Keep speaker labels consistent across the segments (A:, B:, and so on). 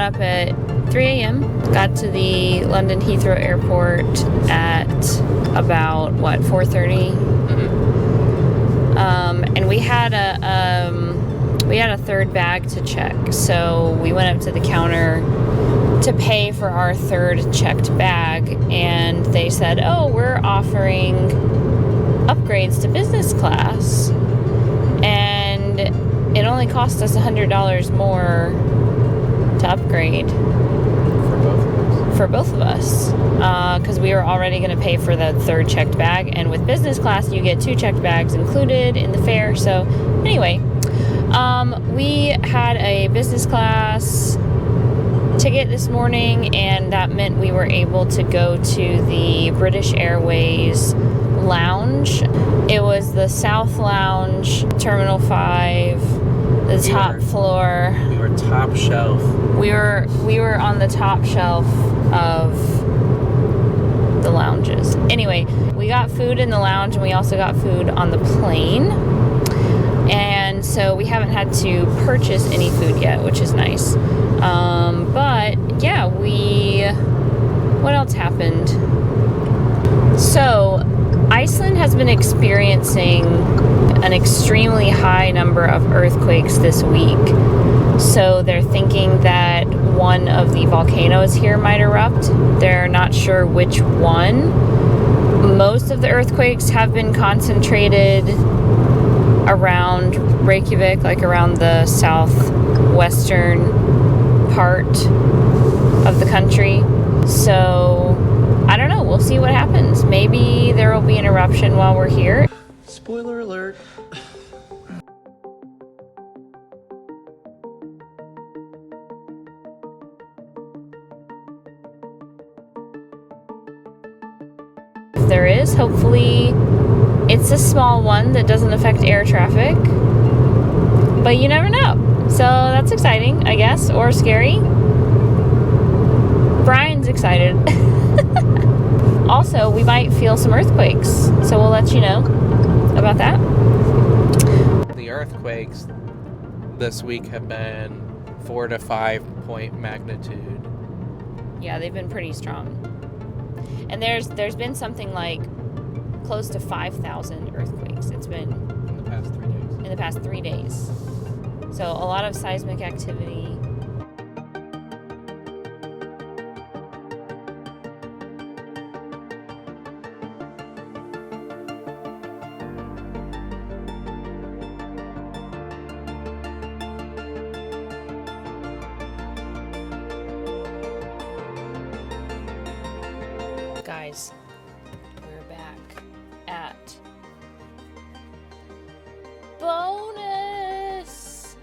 A: got up at 3 a.m., got to the London Heathrow Airport at about, 4:30?
B: Mm-hmm.
A: And we had a third bag to check. So we went up to the counter to pay for our third checked bag, and they said, oh, we're offering upgrades to business class. And it only cost us $100 more to upgrade. For both of us. Because we were already going to pay for the third checked bag. And with business class, you get 2 checked bags included in the fare. So anyway, we had a business class ticket this morning, and that meant we were able to go to the British Airways lounge. It was the South Lounge, Terminal 5, the top floor.
B: We were top shelf.
A: We were on the top shelf of the lounges. Anyway, we got food in the lounge, and we also got food on the plane. And so we haven't had to purchase any food yet, which is nice. But yeah, what else happened? So Iceland has been experiencing an extremely high number of earthquakes this week. So they're thinking that one of the volcanoes here might erupt. They're not sure which one. Most of the earthquakes have been concentrated around Reykjavik, like around the southwestern part of the country. So I don't know. We'll see what happens. Maybe there will be an eruption while we're here.
B: Spoiler alert.
A: If there is, hopefully it's a small one that doesn't affect air traffic. But you never know. So that's exciting, I guess, or scary. Brian's excited. Also, we might feel some earthquakes, so we'll let you know about that.
B: The earthquakes this week have been 4 to 5 point magnitude.
A: Yeah, they've been pretty strong. And there's been something like close to 5,000 earthquakes. It's been
B: In the past 3 days.
A: in the past 3 days. So a lot of seismic activity. Guys, we're back at bonus.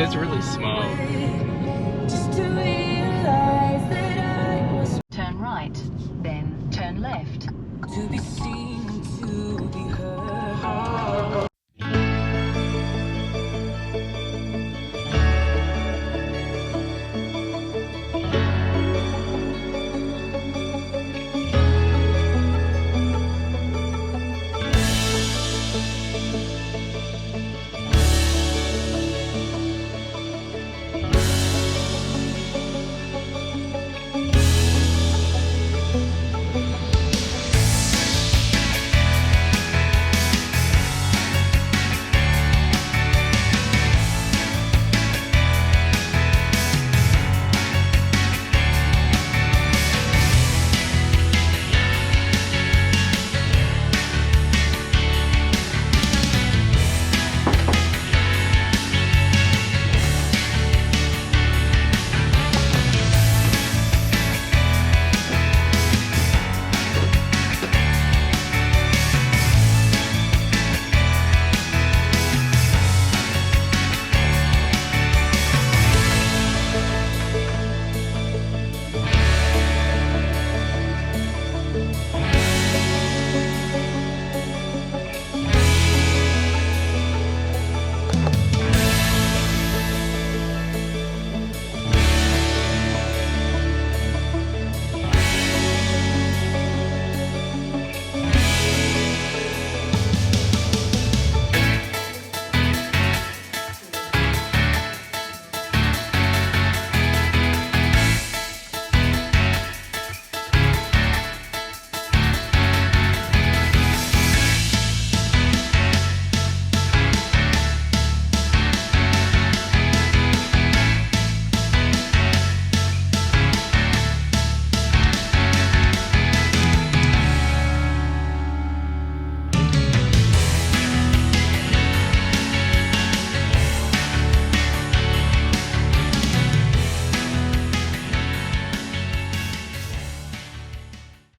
C: It's really small.